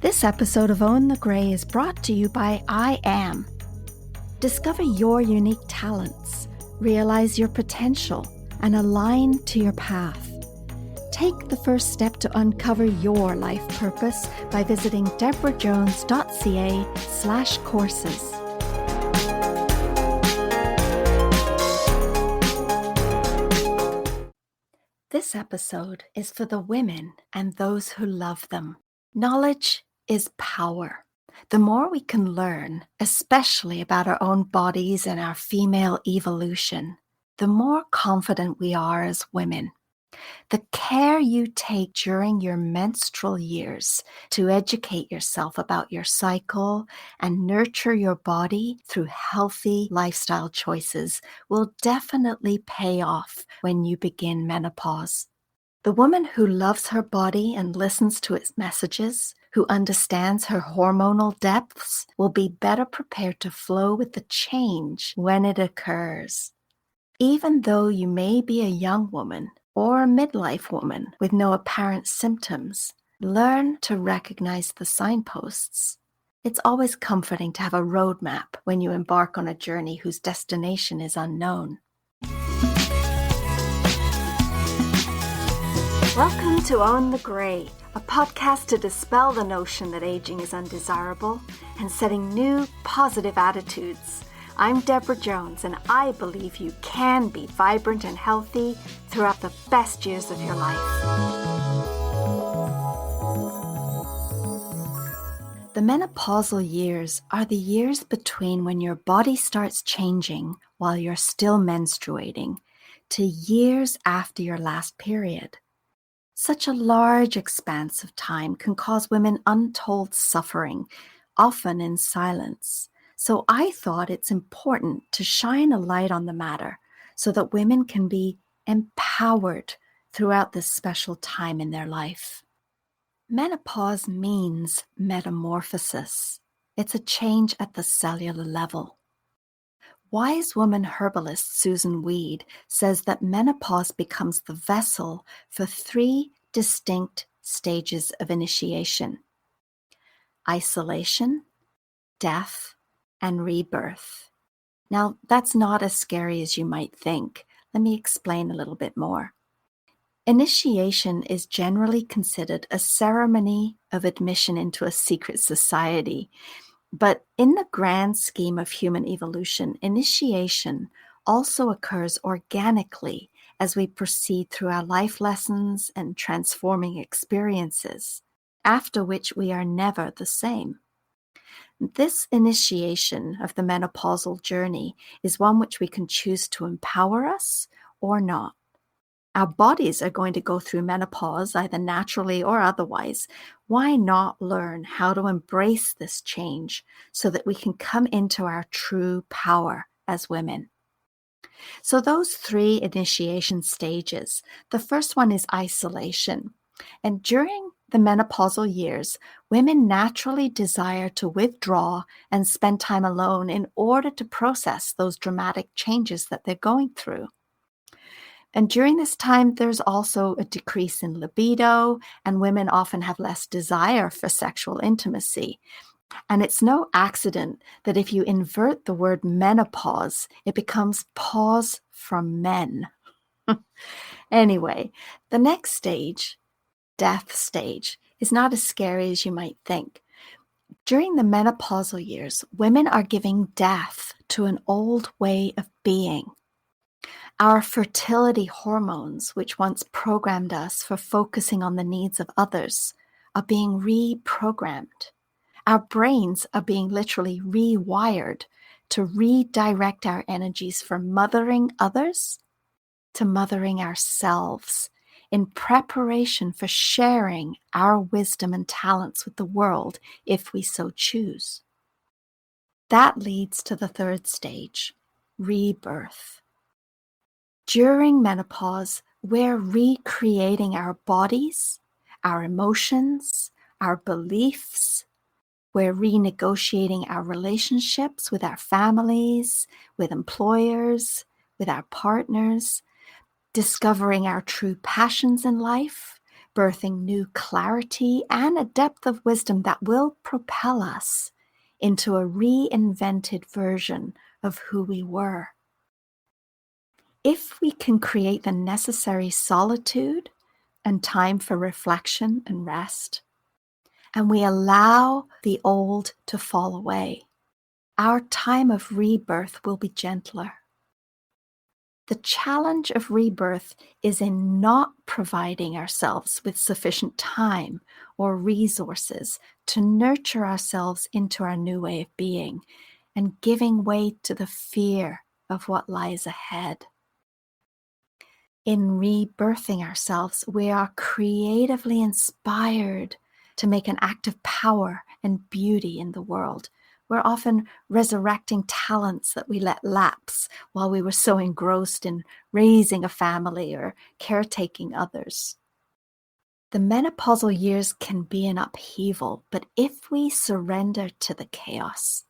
This episode of Own the Grey is brought to you by I Am. Discover your unique talents, realize your potential, and align to your path. Take the first step to uncover your life purpose by visiting deborahjones.ca/courses. This episode is for the women and those who love them. Knowledge is power. The more we can learn, especially about our own bodies and our female evolution, the more confident we are as women. The care you take during your menstrual years to educate yourself about your cycle and nurture your body through healthy lifestyle choices will definitely pay off when you begin menopause. The woman who loves her body and listens to its messages, who understands her hormonal depths, will be better prepared to flow with the change when it occurs. Even though you may be a young woman or a midlife woman with no apparent symptoms, learn to recognize the signposts. It's always comforting to have a roadmap when you embark on a journey whose destination is unknown. Welcome to Own the Grey, a podcast to dispel the notion that aging is undesirable and setting new positive attitudes. I'm Deborah Jones, and I believe you can be vibrant and healthy throughout the best years of your life. The menopausal years are the years between when your body starts changing while you're still menstruating to years after your last period. Such a large expanse of time can cause women untold suffering, often in silence. So I thought it's important to shine a light on the matter so that women can be empowered throughout this special time in their life. Menopause means metamorphosis. It's a change at the cellular level. Wise woman herbalist Susan Weed says that menopause becomes the vessel for 3 distinct stages of initiation: isolation, death, and rebirth. Now, that's not as scary as you might think. Let me explain a little bit more. Initiation is generally considered a ceremony of admission into a secret society. But in the grand scheme of human evolution, initiation also occurs organically as we proceed through our life lessons and transforming experiences, after which we are never the same. This initiation of the menopausal journey is one which we can choose to empower us or not. Our bodies are going to go through menopause, either naturally or otherwise. Why not learn how to embrace this change so that we can come into our true power as women? So those 3 initiation stages, the first one is isolation. And during the menopausal years, women naturally desire to withdraw and spend time alone in order to process those dramatic changes that they're going through. And during this time, there's also a decrease in libido, and women often have less desire for sexual intimacy. And it's no accident that if you invert the word menopause, it becomes pause from men. Anyway, the next stage, death stage, is not as scary as you might think. During the menopausal years, women are giving death to an old way of being. Our fertility hormones, which once programmed us for focusing on the needs of others, are being reprogrammed. Our brains are being literally rewired to redirect our energies from mothering others to mothering ourselves in preparation for sharing our wisdom and talents with the world if we so choose. That leads to the 3rd stage, rebirth. During menopause, we're recreating our bodies, our emotions, our beliefs. We're renegotiating our relationships with our families, with employers, with our partners, discovering our true passions in life, birthing new clarity and a depth of wisdom that will propel us into a reinvented version of who we were. If we can create the necessary solitude and time for reflection and rest, and we allow the old to fall away, our time of rebirth will be gentler. The challenge of rebirth is in not providing ourselves with sufficient time or resources to nurture ourselves into our new way of being and giving way to the fear of what lies ahead. In rebirthing ourselves, we are creatively inspired to make an act of power and beauty in the world. We're often resurrecting talents that we let lapse while we were so engrossed in raising a family or caretaking others. The menopausal years can be an upheaval, but if we surrender to the chaos,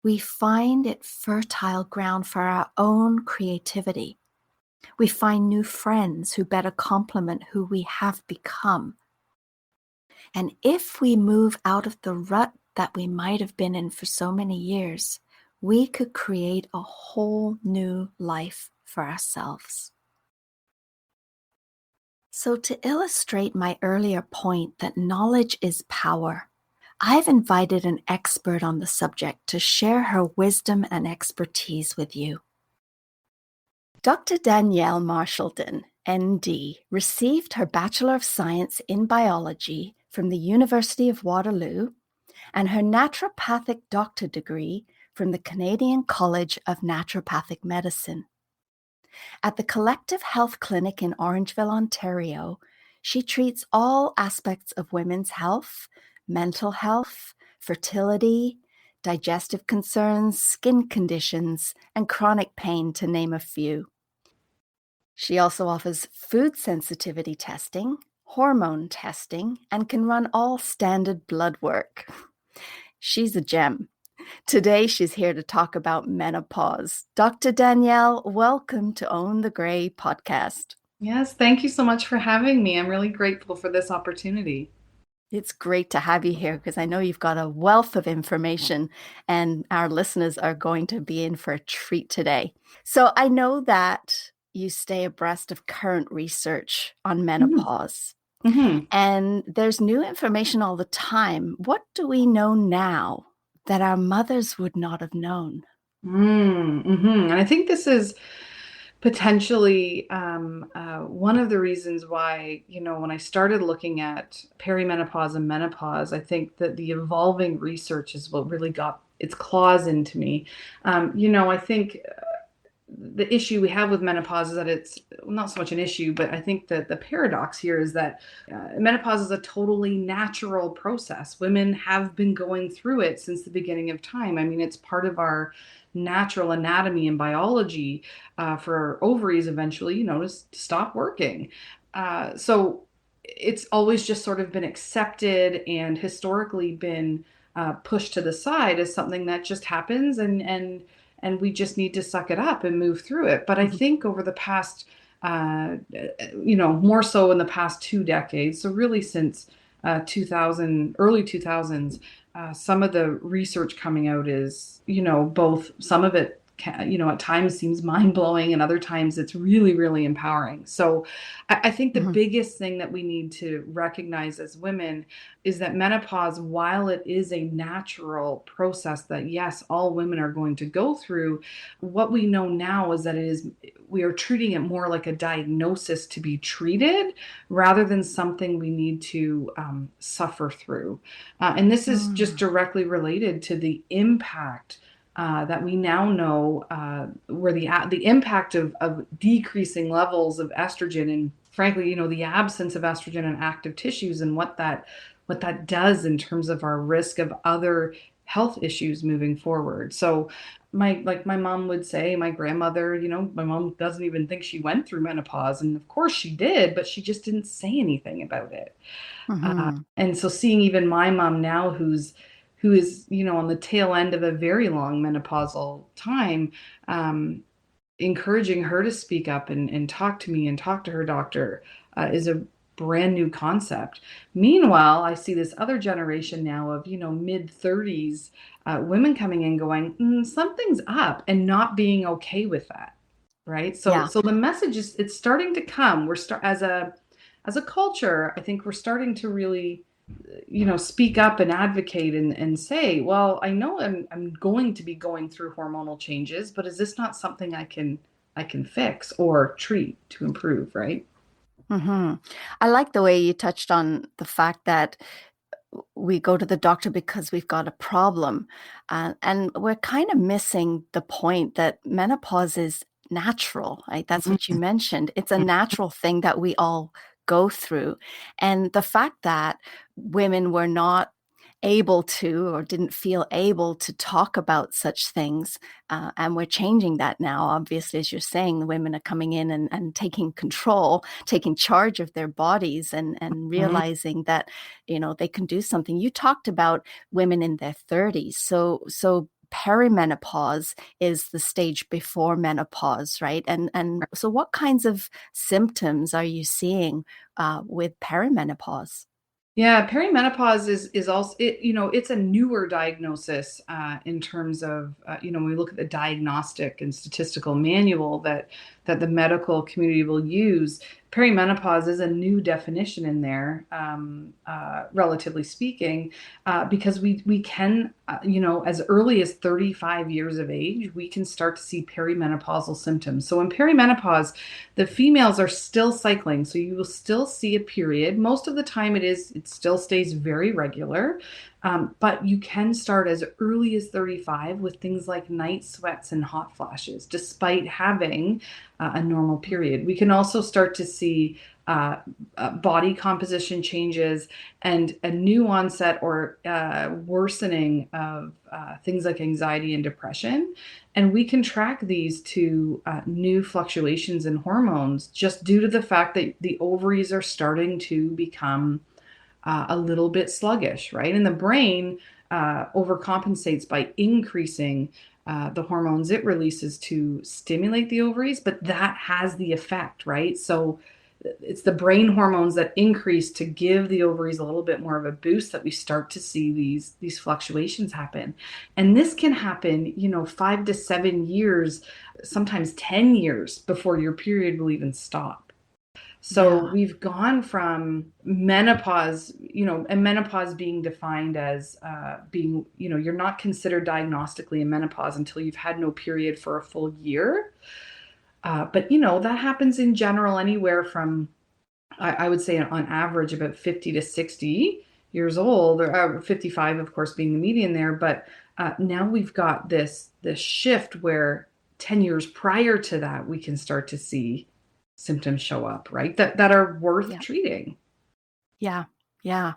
we find it fertile ground for our own creativity. We find new friends who better complement who we have become. And if we move out of the rut that we might have been in for so many years, we could create a whole new life for ourselves. So to illustrate my earlier point that knowledge is power, I've invited an expert on the subject to share her wisdom and expertise with you. Dr. Danielle Marchildon ND received her Bachelor of Science in Biology from the University of Waterloo and her Naturopathic Doctor degree from the Canadian College of Naturopathic Medicine. At the Collective Health Clinic in Orangeville, Ontario, she treats all aspects of women's health, mental health, fertility, digestive concerns, skin conditions, and chronic pain, to name a few. She also offers food sensitivity testing, hormone testing, and can run all standard blood work. She's a gem. Today, she's here to talk about menopause. Dr. Danielle, welcome to Own the Gray podcast. Yes, thank you so much for having me. I'm really grateful for this opportunity. It's great to have you here because I know you've got a wealth of information and our listeners are going to be in for a treat today. So I know that you stay abreast of current research on menopause. Mm-hmm. And there's new information all the time. What do we know now that our mothers would not have known? Mm-hmm. And I think this is potentially one of the reasons why, when I started looking at perimenopause and menopause, I think that the evolving research is what really got its claws into me. I think the issue we have with menopause is that it's not so much an issue, but I think that the paradox here is that menopause is a totally natural process. Women have been going through it since the beginning of time. I mean, it's part of our natural anatomy and biology for ovaries eventually, to stop working. So it's always just sort of been accepted and historically been pushed to the side as something that just happens and we just need to suck it up and move through it. But I think over the past, more so in the past 2 decades, so really since 2000, early 2000s, some of the research coming out is, both some of it, at times seems mind blowing and other times it's really, really empowering. So I think the biggest thing that we need to recognize as women is that menopause, while it is a natural process that, yes, all women are going to go through, what we know now is that we are treating it more like a diagnosis to be treated rather than something we need to suffer through. And this is just directly related to the impact that we now know where the impact of decreasing levels of estrogen and frankly, the absence of estrogen in active tissues and what that does in terms of our risk of other health issues moving forward. So my mom would say, my grandmother, my mom doesn't even think she went through menopause. And of course she did, but she just didn't say anything about it. And so seeing even my mom now who is, on the tail end of a very long menopausal time, encouraging her to speak up and talk to me and talk to her doctor is a brand new concept. Meanwhile, I see this other generation now of, mid 30s women coming in going, something's up, and not being okay with that. Right. So Yeah. so the message is it's starting to come. We're start as a culture, I think we're starting to really speak up and advocate and say, well, I know I'm going to be going through hormonal changes, but is this not something I can fix or treat to improve, right? hmm I like the way you touched on the fact that we go to the doctor because we've got a problem. And we're kind of missing the point that menopause is natural, right? That's what you mentioned. It's a natural thing that we all go through. And the fact that women were not able to or didn't feel able to talk about such things. And we're changing that now. Obviously, as you're saying, the women are coming in and taking control, taking charge of their bodies and Mhm. realizing that, they can do something. You talked about women in their 30s. So perimenopause is the stage before menopause, right? And so what kinds of symptoms are you seeing with perimenopause? Yeah, perimenopause is also it's a newer diagnosis in terms of when we look at the diagnostic and statistical manual that the medical community will use. Perimenopause is a new definition in there, relatively speaking, because we can as early as 35 years of age we can start to see perimenopausal symptoms. So in perimenopause, the females are still cycling, so you will still see a period. Most of the time it still stays very regular. But you can start as early as 35 with things like night sweats and hot flashes, despite having a normal period. We can also start to see body composition changes and a new onset or worsening of things like anxiety and depression. And we can track these to new fluctuations in hormones just due to the fact that the ovaries are starting to become a little bit sluggish, right? And the brain overcompensates by increasing the hormones it releases to stimulate the ovaries, but that has the effect, right? So it's the brain hormones that increase to give the ovaries a little bit more of a boost that we start to see these fluctuations happen. And this can happen, 5 to 7 years, sometimes 10 years before your period will even stop. So Yeah. we've gone from menopause, and menopause being defined as being, you're not considered diagnostically in menopause until you've had no period for a full year. But, that happens in general anywhere from, I would say on average, about 50 to 60 years old, or 55, of course, being the median there. But now we've got this shift where 10 years prior to that, we can start to see symptoms show up, right? That are worth Yeah. treating. Yeah. Yeah.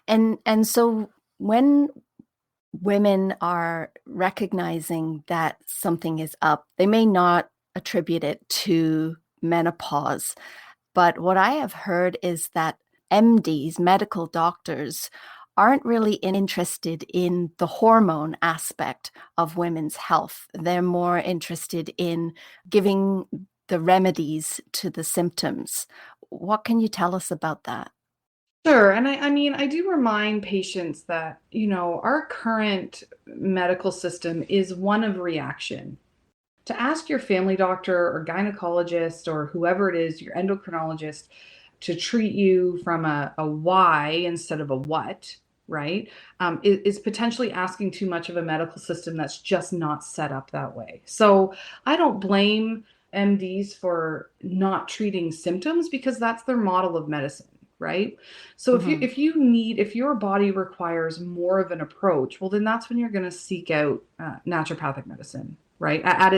And so when women are recognizing that something is up, they may not attribute it to menopause. But what I have heard is that MDs, medical doctors, aren't really interested in the hormone aspect of women's health. They're more interested in giving the remedies to the symptoms. What can you tell us about that? Sure. And I mean, I do remind patients that, our current medical system is one of reaction. To ask your family doctor or gynecologist or whoever it is, your endocrinologist, to treat you from a why instead of a what, right? Is potentially asking too much of a medical system that's just not set up that way. So I don't blame MDs for not treating symptoms because that's their model of medicine. Right. So if you Mhm. if you need if your body requires more of an approach, well, then that's when you're going to seek out naturopathic medicine, right? At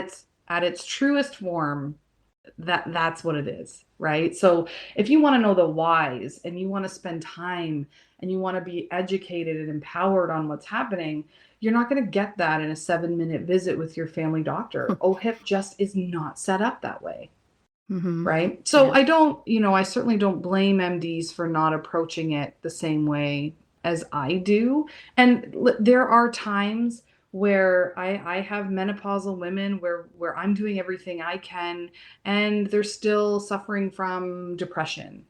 its truest form, that's what it is, right? So if you want to know the whys and you want to spend time and you want to be educated and empowered on what's happening, you're not going to get that in a 7-minute visit with your family doctor. OHIP just is not set up that way. Mhm. Right. So Yeah. I certainly don't blame MDs for not approaching it the same way as I do. And there are times where I have menopausal women where I'm doing everything I can and they're still suffering from depression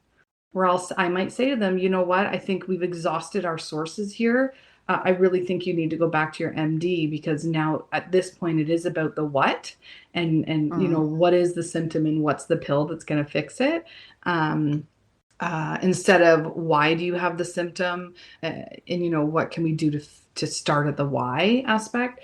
Or else I might say to them, you know what, I think we've exhausted our sources here. I really think you need to go back to your MD, because now at this point it is about the what, and Mm, what is the symptom and what's the pill that's going to fix it. Um, Instead of why do you have the symptom, and what can we do to start at the why aspect.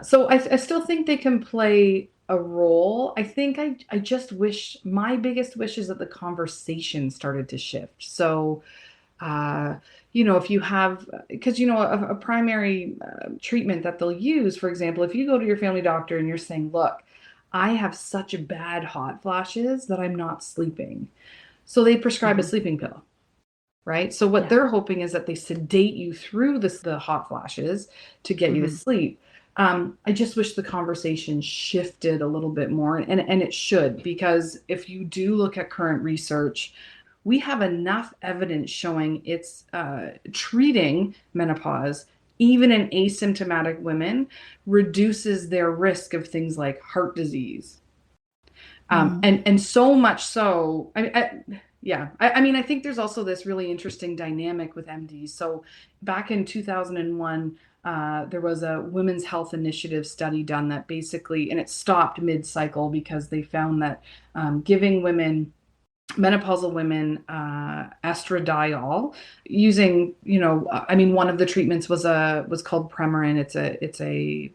So I still think they can play a role. I think I just wish, my biggest wish is that the conversation started to shift. So if you have, because a primary treatment that they'll use, for example, if you go to your family doctor and you're saying, look, I have such bad hot flashes that I'm not sleeping, so they prescribe a mhm. sleeping pill, right? So what Yeah. they're hoping is that they sedate you through the hot flashes to get you to Mhm. sleep. I just wish the conversation shifted a little bit more, and it should, because if you do look at current research, we have enough evidence showing it's treating menopause, even in asymptomatic women, reduces their risk of things like heart disease, Mm. and so much so, I think there's also this really interesting dynamic with MDs. So back in 2001, there was a women's health initiative study done that basically, and it stopped mid-cycle because they found that giving menopausal women estradiol, using, one of the treatments was called Premarin. It's a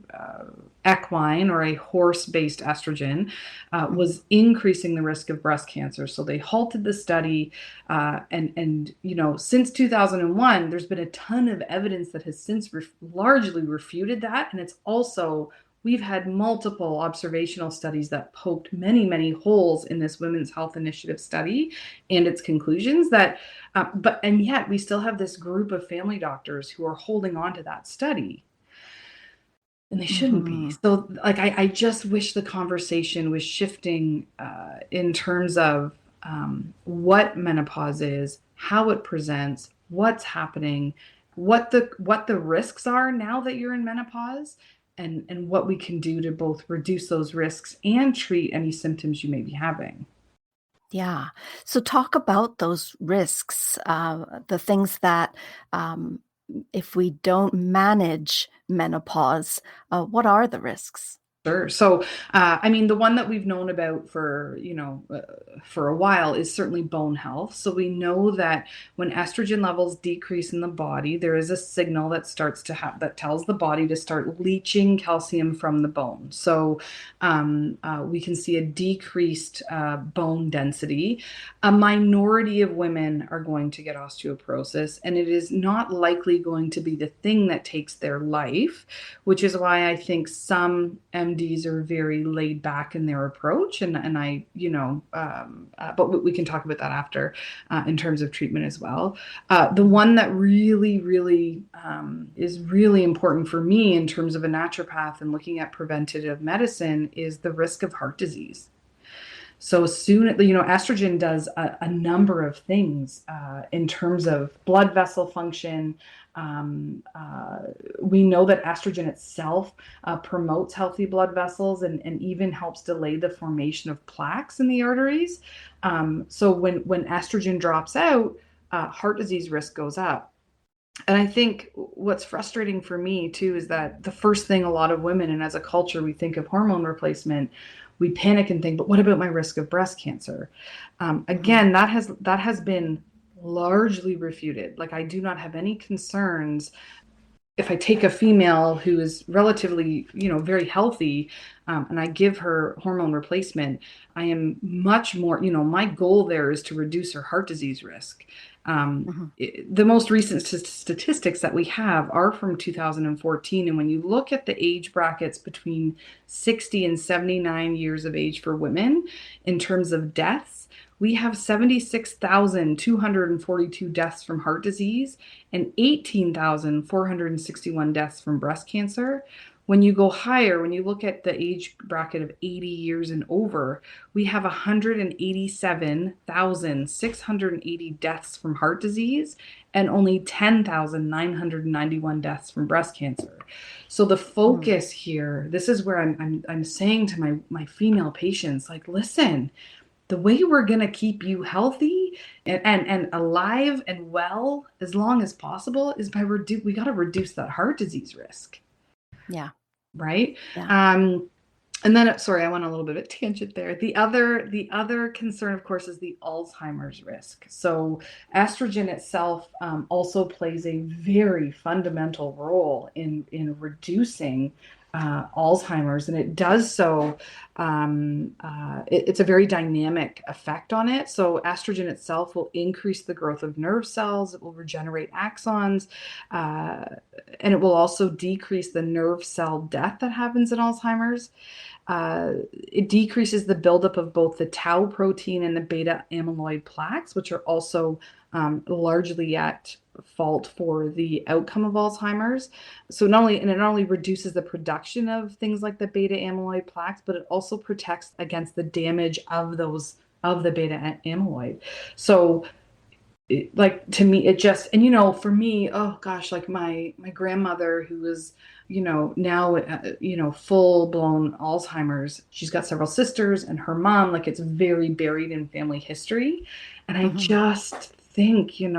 equine, or a horse-based estrogen, Mhm. was increasing the risk of breast cancer. So they halted the study, and since 2001, there's been a ton of evidence that has since largely refuted that, and it's also, we've had multiple observational studies that poked many, many holes in this Women's Health Initiative study and its conclusions, and yet we still have this group of family doctors who are holding on to that study, and they shouldn't be. Mhm. So, like, I just wish the conversation was shifting in terms of what menopause is, how it presents, what's happening, what the risks are now that you're in menopause, and what we can do to both reduce those risks and treat any symptoms you may be having. Yeah. So talk about those risks, the things that, um, if we don't manage menopause, what are the risks? Sure. So, the one that we've known about for a while is certainly bone health. So we know that when estrogen levels decrease in the body, there is a signal that starts to have that tells the body to start leaching calcium from the bone. So, we can see a decreased bone density. A minority of women are going to get osteoporosis, and it is not likely going to be the thing that takes their life, which is why I think some MDs are very laid back in their approach. But we can talk about that after, in terms of treatment as well. The Mhm. one that really, really is really important for me in terms of a naturopath and looking at preventative medicine is the risk of heart disease. So estrogen does a number of things in terms of blood vessel function. Um, uh, we know that estrogen itself promotes healthy blood vessels, and even helps delay the formation of plaques in the arteries. So when estrogen drops out, heart disease risk goes up. And I think what's frustrating for me too is that the first thing a lot of women, and as a culture, we think of hormone replacement, we panic and think, but what about my risk of breast cancer? Mhm. Again, that has been largely refuted. Like, I do not have any concerns if I take a female who is relatively, very healthy, and I give her hormone replacement. I am much more, my goal there is to reduce her heart disease risk. Mhm. The most recent statistics that we have are from 2014. And when you look at the age brackets between 60 and 79 years of age for women, in terms of deaths, we have 76,242 deaths from heart disease and 18,461 deaths from breast cancer. When you go higher, when you look at the age bracket of 80 years and over, we have 187,680 deaths from heart disease and only 10,991 deaths from breast cancer. So the Mm. focus here, this is where I'm saying to my female patients, like, listen, the way we're going to keep you healthy and alive and well as long as possible is by we got to reduce that heart disease risk. Yeah. Right. Yeah. And then, sorry, I went on a little bit of a tangent there. The other concern, of course, is the Alzheimer's risk. So estrogen itself also plays a very fundamental role in reducing Alzheimer's, and it does so. It's a very dynamic effect on it. So estrogen itself will increase the growth of nerve cells. It will regenerate axons, and it will also decrease the nerve cell death that happens in Alzheimer's. It decreases the buildup of both the tau protein and the beta amyloid plaques, which are also largely at fault for the outcome of Alzheimer's. So it not only reduces the production of things like the beta amyloid plaques, but it also protects against the damage of the beta amyloid. So like, to me, it just, and for me, oh gosh, like my grandmother, who was now full blown Alzheimer's, she's got several sisters, and her mom, like, it's very buried in family history. And I just think, and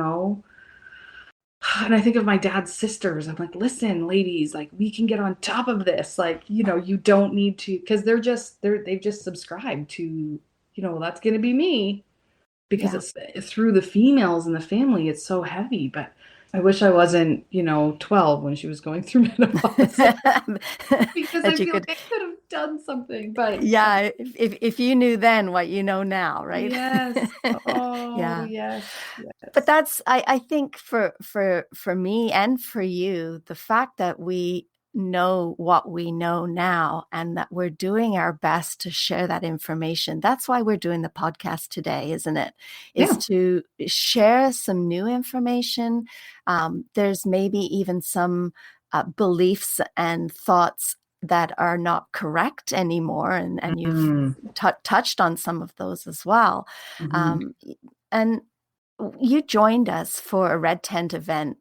I think of my dad's sisters. I'm like, listen, ladies, like, we can get on top of this. Like, you don't need to, because they've just subscribed to, well, that's going to be me, because it's through the females in the family. It's so heavy. But I wish I wasn't, 12 when she was going through menopause, because I feel like I could have done something. But yeah, if you knew then what you know now, right? yes. Oh, yes. But that's, I think for me and for you, the fact that we know what we know now and that we're doing our best to share that information. That's why we're doing the podcast today, isn't it? Is to share some new information. There's maybe even some beliefs and thoughts that are not correct anymore. And you've touched on some of those as well. And you joined us for a Red Tent event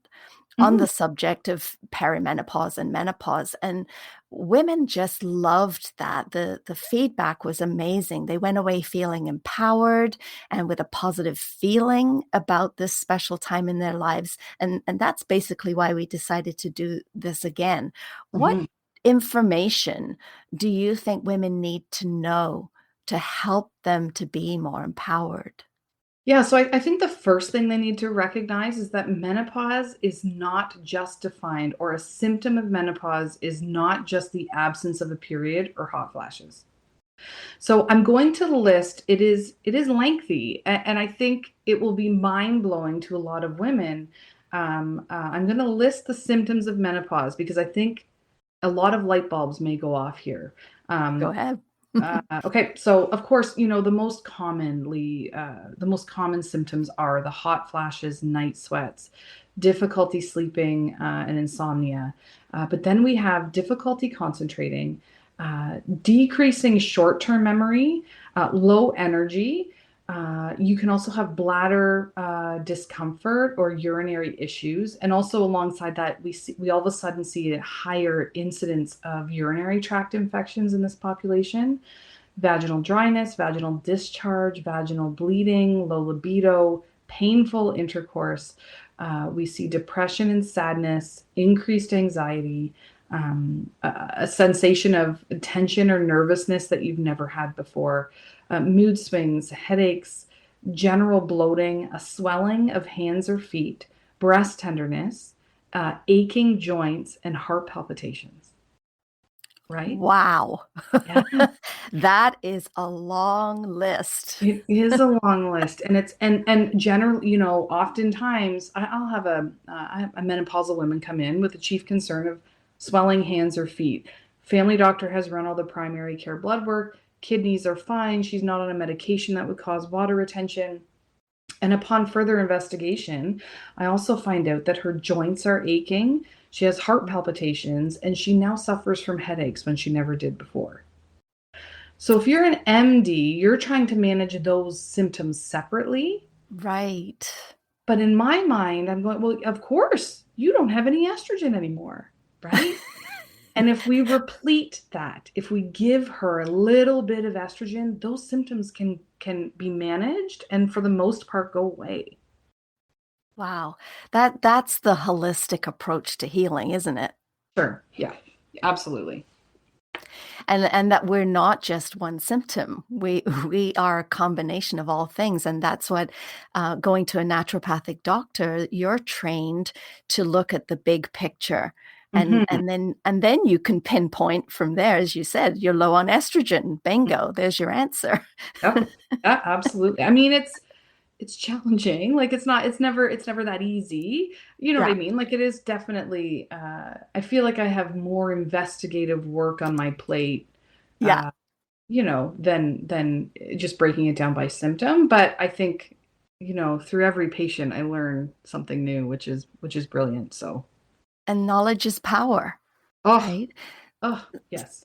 on the subject of perimenopause and menopause, and women just loved that. The feedback was amazing. They went away feeling empowered and with a positive feeling about this special time in their lives. And that's basically why we decided to do this again. What information do you think women need to know to help them to be more empowered? Yeah, so I think the first thing they need to recognize is that menopause is not just defined, or a symptom of menopause is not just the absence of a period or hot flashes. So I'm going to list, it is lengthy, and I think it will be mind-blowing to a lot of women. I'm going to list the symptoms of menopause because I think a lot of light bulbs may go off here. Go ahead. Okay, so of course, the most common symptoms are the hot flashes, night sweats, difficulty sleeping, and insomnia. But then we have difficulty concentrating, decreasing short-term memory, low energy. You can also have bladder discomfort or urinary issues. And also alongside that, we all of a sudden see a higher incidence of urinary tract infections in this population, vaginal dryness, vaginal discharge, vaginal bleeding, low libido, painful intercourse. We see depression and sadness, increased anxiety, a sensation of tension or nervousness that you've never had before, mood swings, headaches, general bloating, a swelling of hands or feet, breast tenderness, aching joints, and heart palpitations. Right? Wow. Yeah. That is a long list. It is a long list. And it's, and generally, oftentimes I'll have a menopausal woman come in with a chief concern of swelling hands or feet. Family doctor has run all the primary care blood work. Kidneys are fine. She's not on a medication that would cause water retention. And upon further investigation, I also find out that her joints are aching. She has heart palpitations, and she now suffers from headaches when she never did before. So if you're an MD, you're trying to manage those symptoms separately. Right. But in my mind, I'm going, well, of course, you don't have any estrogen anymore, right? And if we replete that, if we give her a little bit of estrogen, those symptoms can be managed and for the most part go away. Wow. That's the holistic approach to healing, isn't it? Sure. Yeah. Absolutely. And that we're not just one symptom. We are a combination of all things, and that's what going to a naturopathic doctor, you're trained to look at the big picture. And Hmm. and then you can pinpoint from there, as you said, you're low on estrogen. Bingo, there's your answer. Yep. Yeah, absolutely. I mean, it's challenging. Like it's never that easy. You know what I Yeah, mean? Like it is definitely I feel like I have more investigative work on my plate yeah. than just breaking it down by symptom. But I think, through every patient I learn something new, which is brilliant. So, And knowledge is power, oh, right? oh, yes.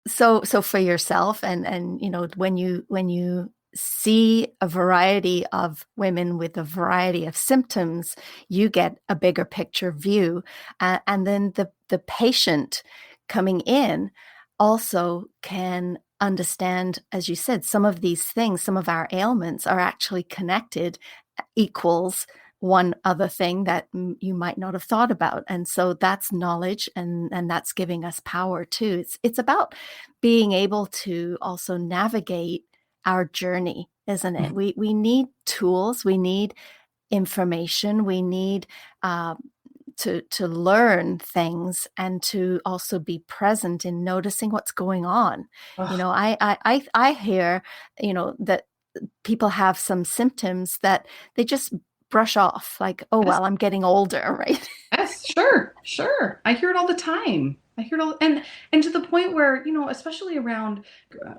So for yourself, and when you see a variety of women with a variety of symptoms, you get a bigger picture view, and then the patient coming in also can understand, as you said, some of these things, some of our ailments are actually connected, equals one other thing that you might not have thought about. And so that's knowledge, and that's giving us power too. It's about being able to also navigate our journey, isn't it? We need tools, we need information, we need to learn things, and to also be present in noticing what's going on. Oh, I hear, that people have some symptoms that they just brush off, like, oh yes. well, I'm getting older, right? Yes, sure, sure. I hear it all the time. I hear it all, and to the point where, especially around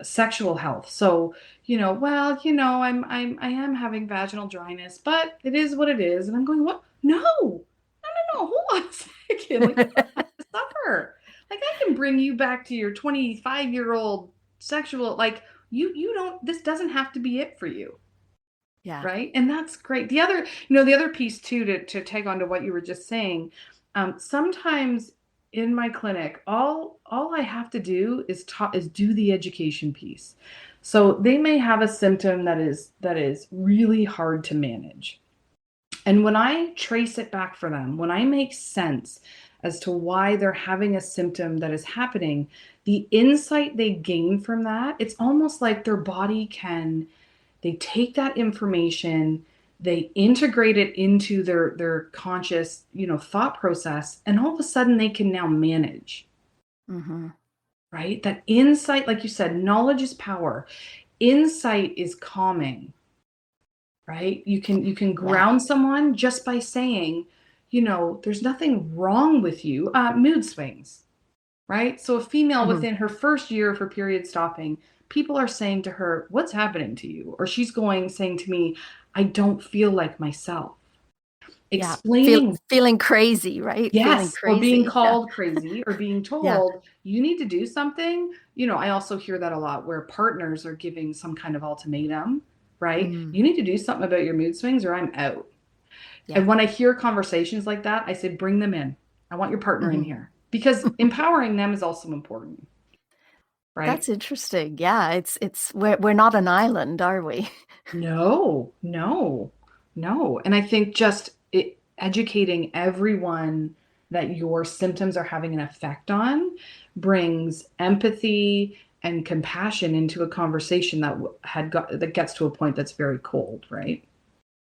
sexual health. So, well, I am having vaginal dryness, but it is what it is. And I'm going, what? No, no, no, no. Hold on a second. Like, you don't have to suffer. Like, I can bring you back to your 25-year-old sexual, like, you don't, this doesn't have to be it for you. Yeah. Right. And that's great. The other piece too, to tag on to what you were just saying, sometimes in my clinic, all I have to do is do the education piece. So they may have a symptom that is really hard to manage. And when I trace it back for them, when I make sense as to why they're having a symptom that is happening, the insight they gain from that, it's almost like their body can they take that information, they integrate it into their conscious, thought process, and all of a sudden they can now manage, Mm-hmm. right? That insight, like you said, knowledge is power. Insight is calming, right? You can Yeah. ground someone just by saying, there's nothing wrong with you. Mood swings, right? So a female Mm-hmm. within her first year of her period stopping, people are saying to her, "What's happening to you?" Or she's saying to me, "I don't feel like myself." Yeah. Explaining, Feeling crazy, right? Feeling yes, or being crazy. Yeah. called crazy or being Yeah. told, "You need to do something." I also hear that a lot where partners are giving some kind of ultimatum, right? Mm, You need to do something about your mood swings or I'm out. yeah. And when I hear conversations like that, I say, bring them in. I want your partner in Mm-hmm. here because empowering them is also important, right? That's interesting. Yeah, it's we're not an island, are we? No, no, no. And I think just educating everyone that your symptoms are having an effect on brings empathy and compassion into a conversation that gets to a point that's very cold, right?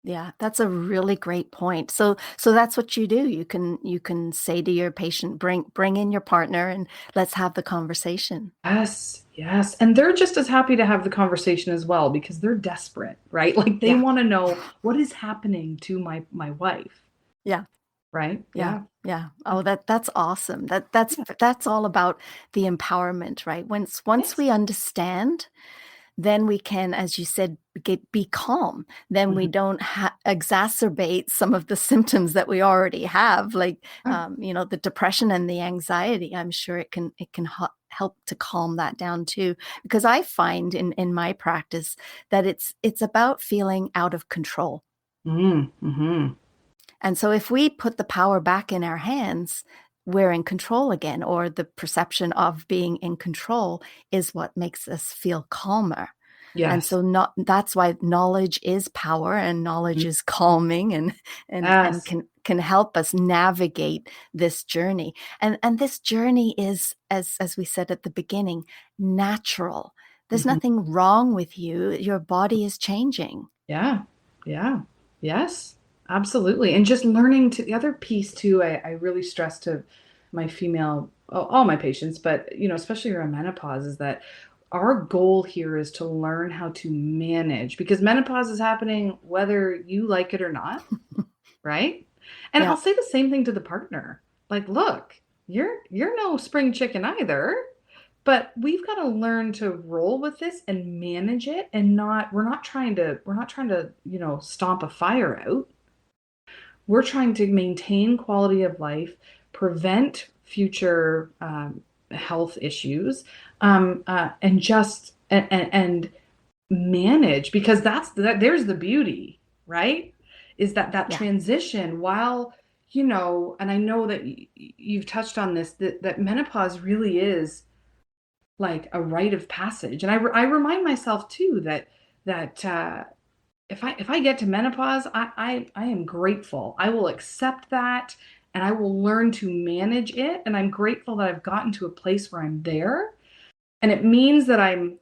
Yeah, that's a really great point. So that's what you do. You can say to your patient, bring in your partner and let's have the conversation. Yes, yes. And they're just as happy to have the conversation as well because they're desperate, right? Like they Yeah. want to know what is happening to my wife, Yeah. right? Yeah. Yeah. Yeah. Oh, that's awesome. That's all about the empowerment, right? Once Yes. we understand, then we can, as you said, be calm. Then we Mhm. don't exacerbate some of the symptoms that we already have, like the depression and the anxiety. I'm sure it can help to calm that down too. Because I find in my practice that it's about feeling out of control. Mm-hmm. And so if we put the power back in our hands, we're in control again, or the perception of being in control is what makes us feel calmer. And Yes. so that's why knowledge is power, and knowledge Mhm. is calming, and Yes. can help us navigate this journey. And this journey is, as we said at the beginning, natural. There's Mhm. nothing wrong with you. Your body is changing. Yeah. Yeah. Yes, absolutely. And just learning to the other piece too, I really stress to my female, all my patients, but especially around menopause, is that our goal here is to learn how to manage, because menopause is happening whether you like it or not, right? And Yeah. I'll say the same thing to the partner. Like, look, you're no spring chicken either. But we've got to learn to roll with this and manage it, and we're not trying to, stomp a fire out. We're trying to maintain quality of life, prevent future health issues, and just and manage, because there's the beauty, right? Is that Yeah. transition while, and I know that you've touched on this, that menopause really is like a rite of passage. And I remind myself too that if I get to menopause, I am grateful. I will accept that, and I will learn to manage it. And I'm grateful that I've gotten to a place where I'm there. And it means that I'm,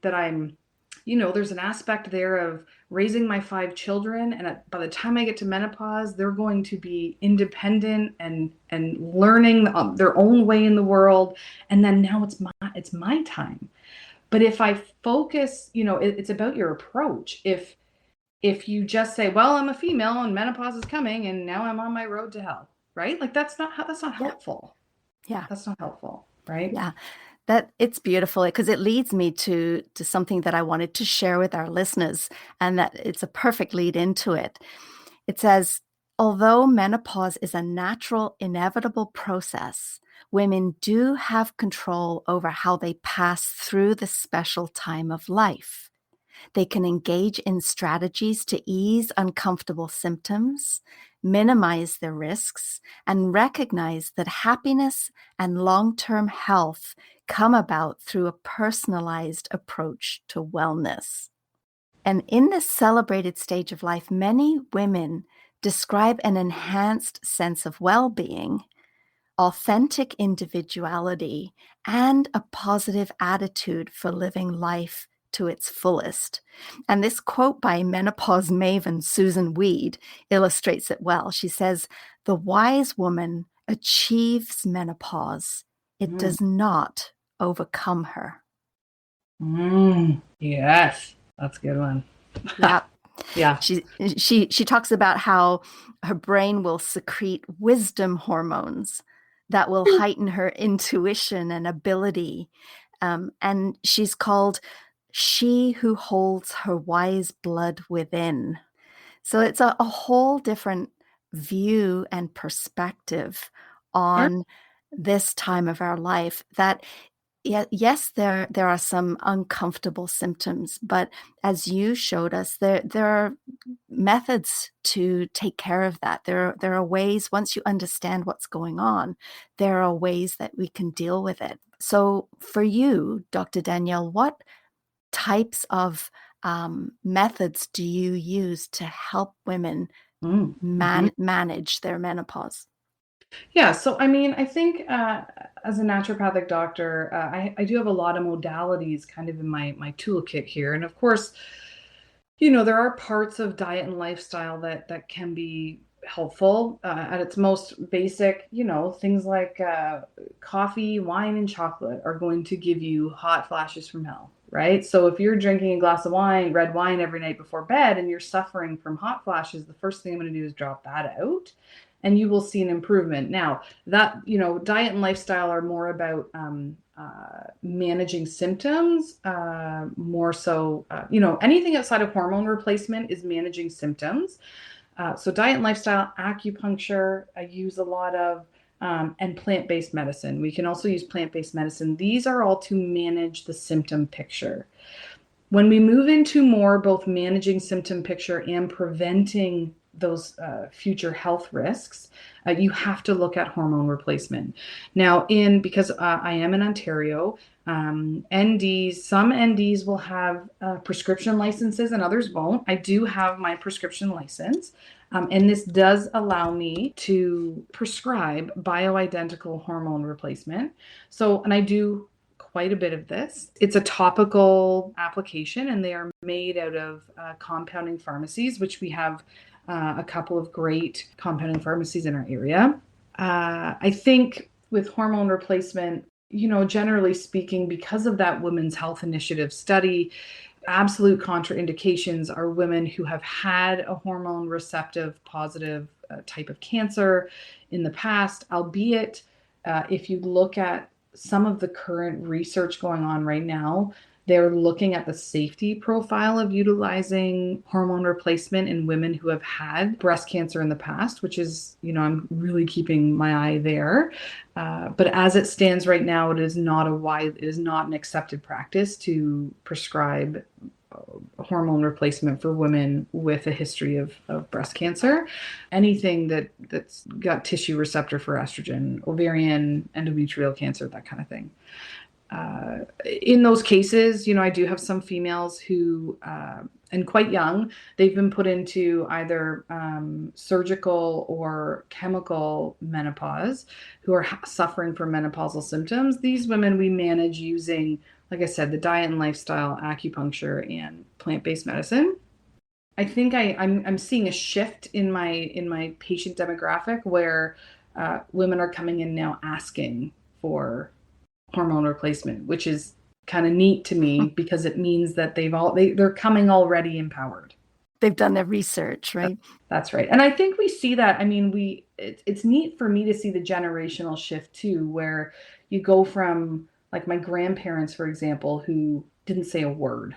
there's an aspect there of raising my 5 children, and by the time I get to menopause, they're going to be independent and learning their own way in the world. And then now it's my time. But if I focus, it's about your approach. If you just say, well, I'm a female and menopause is coming and now I'm on my road to hell, right? Like that's not Yeah. helpful. Yeah. That's not helpful, right? Yeah. That it's beautiful, because it leads me to something that I wanted to share with our listeners, and that it's a perfect lead into it. It says, although menopause is a natural, inevitable process, women do have control over how they pass through this special time of life. They can engage in strategies to ease uncomfortable symptoms, minimize their risks, and recognize that happiness and long-term health come about through a personalized approach to wellness. And in this celebrated stage of life, many women describe an enhanced sense of well-being, authentic individuality, and a positive attitude for living life to its fullest. And this quote by menopause maven Susan Weed illustrates it well. She says, "The wise woman achieves menopause. It Mm. does not overcome her." Yes, that's a good one. Yeah. Yeah. She talks about how her brain will secrete wisdom hormones that will heighten her intuition and ability. And she's called "she who holds her wise blood within." So it's a whole different view and perspective Sure. on this time of our life, that yes, there are some uncomfortable symptoms, but as you showed us, there are methods to take care of that. There are ways, once you understand what's going on, there are ways that we can deal with it. So for you, Dr. Danielle, what types of methods do you use to help women Mm-hmm. manage their menopause? Yeah, so I mean, I think as a naturopathic doctor, I do have a lot of modalities kind of in my toolkit here, and of course, there are parts of diet and lifestyle that can be helpful at its most basic. Things like coffee, wine, and chocolate are going to give you hot flashes from hell, right? So if you're drinking a glass of wine, red wine every night before bed, and you're suffering from hot flashes, the first thing I'm going to do is drop that out, and you will see an improvement. Now that, diet and lifestyle are more about managing symptoms, more so, anything outside of hormone replacement is managing symptoms. So diet and lifestyle, acupuncture, I use a lot of, and plant-based medicine. We can also use plant-based medicine. These are all to manage the symptom picture. When we move into more both managing symptom picture and preventing those future health risks, you have to look at hormone replacement. Now, because I am in Ontario, NDs, some NDs will have prescription licenses and others won't. I do have my prescription license, and this does allow me to prescribe bioidentical hormone replacement. So, and I do quite a bit of this. It's a topical application, and they are made out of compounding pharmacies, which we have a couple of great compounding pharmacies in our area. I think with hormone replacement, generally speaking, because of that Women's Health Initiative study, absolute contraindications are women who have had a hormone receptive positive type of cancer in the past, albeit if you look at some of the current research going on right now, they're looking at the safety profile of utilizing hormone replacement in women who have had breast cancer in the past, which is, I'm really keeping my eye there. But as it stands right now, it is not an accepted practice to prescribe hormone replacement for women with a history of breast cancer. Anything that's got tissue receptor for estrogen, ovarian, endometrial cancer, that kind of thing. In those cases, I do have some females who, and quite young, they've been put into either surgical or chemical menopause, who are suffering from menopausal symptoms. These women we manage using, like I said, the diet and lifestyle, acupuncture, and plant-based medicine. I think I'm seeing a shift in my patient demographic where women are coming in now asking for hormone replacement, which is kind of neat to me because it means that they're coming already empowered. They've done their research, right? That's right. And I think we see that. I mean, it's neat for me to see the generational shift too, where you go from like my grandparents, for example, who didn't say a word,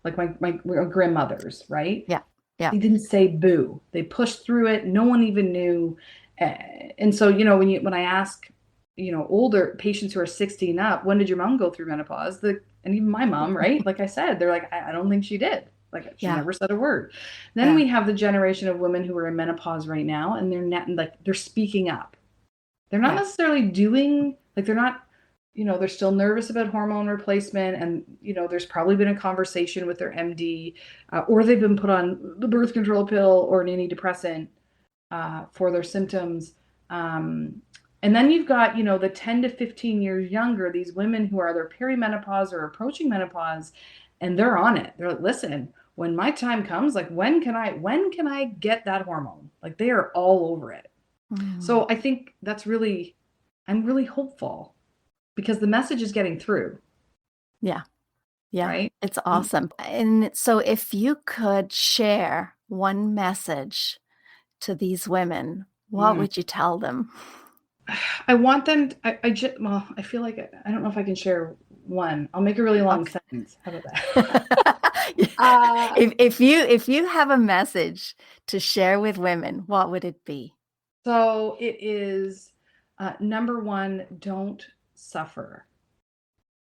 like my grandmothers, right? Yeah. They didn't say boo. They pushed through it. No one even knew. And so, when I ask, older patients who are 60 and up, when did your mom go through menopause? And even my mom, right? Like I said, they're like, I don't think she did. Like she never said a word. Then we have the generation of women who are in menopause right now, and they're speaking up. They're not necessarily doing, like they're not, they're still nervous about hormone replacement, and there's probably been a conversation with their MD, or they've been put on the birth control pill or an antidepressant for their symptoms. And then you've got, the 10 to 15 years younger, these women who are either perimenopause or approaching menopause, and they're on it. They're like, listen, when my time comes, like, when can I get that hormone? Like, they are all over it. Mm. So I think I'm really hopeful because the message is getting through. Yeah. Yeah. Right? It's awesome. And so if you could share one message to these women, what would you tell them? I want them, I feel like, I don't know if I can share one. I'll make a really long sentence. How about that? If you have a message to share with women, what would it be? So it is, number one, don't suffer.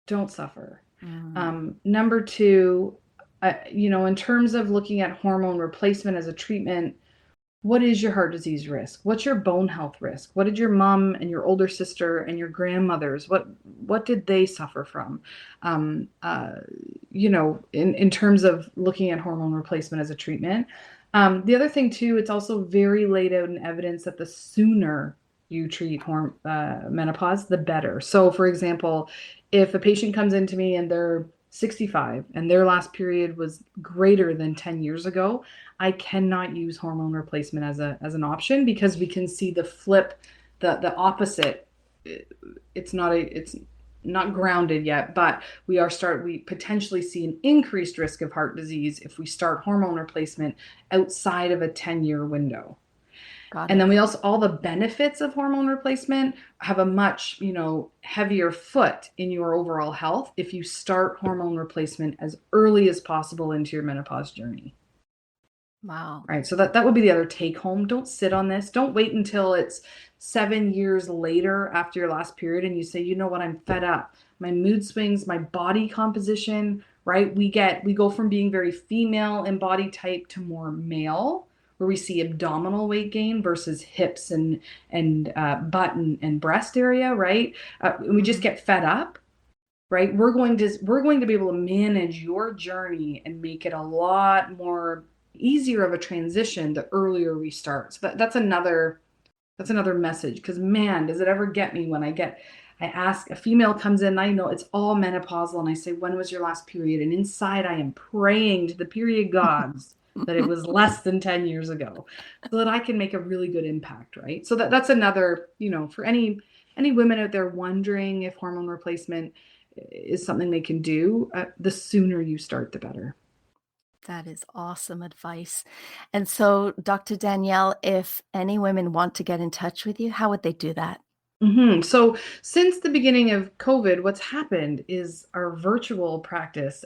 Don't suffer. Number two, in terms of looking at hormone replacement as a treatment, what is your heart disease risk? What's your bone health risk? What did your mom and your older sister and your grandmothers, what did they suffer from? In terms of looking at hormone replacement as a treatment. The other thing too, it's also very laid out in evidence that the sooner you treat menopause, the better. So for example, if a patient comes into me and they're 65 and their last period was greater than 10 years ago, I cannot use hormone replacement as an option because we can see the flip, the opposite. It's not grounded yet, but we potentially see an increased risk of heart disease if we start hormone replacement outside of a 10-year window. And then we also, all the benefits of hormone replacement have a much, heavier foot in your overall health if you start hormone replacement as early as possible into your menopause journey. Wow. Right. So that would be the other take home. Don't sit on this. Don't wait until it's 7 years later after your last period and you say, you know what, I'm fed up. My mood swings, my body composition, right? We go from being very female in body type to more male. where we see abdominal weight gain versus hips and butt and breast area, right? And we just get fed up, right? We're going to be able to manage your journey and make it a lot more easier of a transition the earlier we start. So that's another message, because man, does it ever get me when I ask, a female comes in, I know it's all menopausal, and I say, when was your last period? And inside I am praying to the period gods that it was less than 10 years ago, so that I can make a really good impact, right? So that's another, for any women out there wondering if hormone replacement is something they can do, the sooner you start, the better. That is awesome advice. And so, Dr. Danielle, if any women want to get in touch with you, how would they do that? So since the beginning of COVID, what's happened is our virtual practice,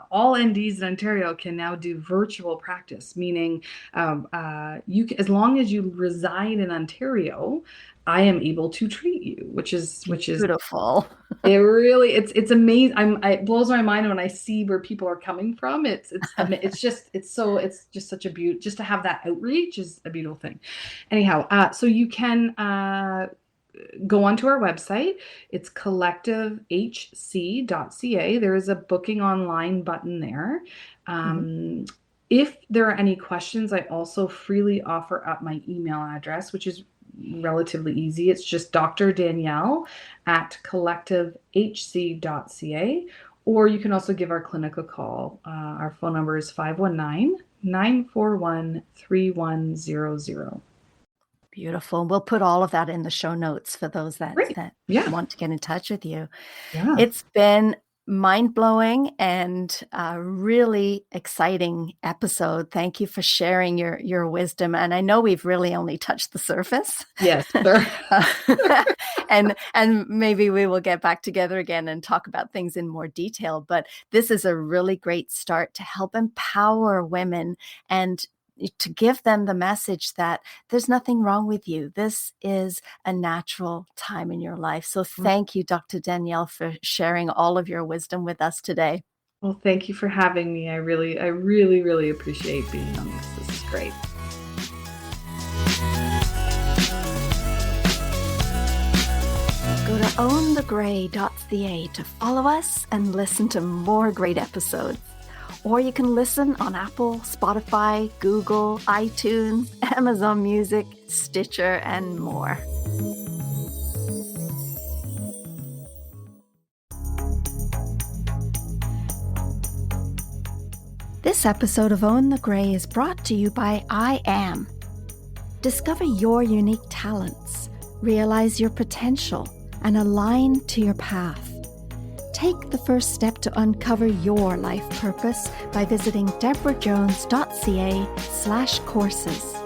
all NDs in Ontario can now do virtual practice, meaning as long as you reside in Ontario, I am able to treat you, which is Beautiful. It's amazing. It blows my mind when I see where people are coming from. It's just such a beauty. Just to have that outreach is a beautiful thing. Anyhow, so you can go onto our website. It's collectivehc.ca. There is a booking online button there. If there are any questions, I also freely offer up my email address, which is relatively easy. It's just Dr. Danielle at collectivehc.ca, or you can also give our clinic a call. Our phone number is 519-941-3100. Beautiful. We'll put all of that in the show notes for those that want to get in touch with you. Yeah. It's been mind-blowing and a really exciting episode. Thank you for sharing your wisdom. And I know we've really only touched the surface. Yes, sir. and maybe we will get back together again and talk about things in more detail. But this is a really great start to help empower women and to give them the message that there's nothing wrong with you. This is a natural time in your life. So thank you, Dr. Danielle, for sharing all of your wisdom with us today. Well, thank you for having me. I really, really appreciate being on this. This is great. Go to ownthegray.ca to follow us and listen to more great episodes. Or you can listen on Apple, Spotify, Google, iTunes, Amazon Music, Stitcher, and more. This episode of Own the Gray is brought to you by I Am. Discover your unique talents, realize your potential, and align to your path. Take the first step to uncover your life purpose by visiting deborahjones.ca/courses.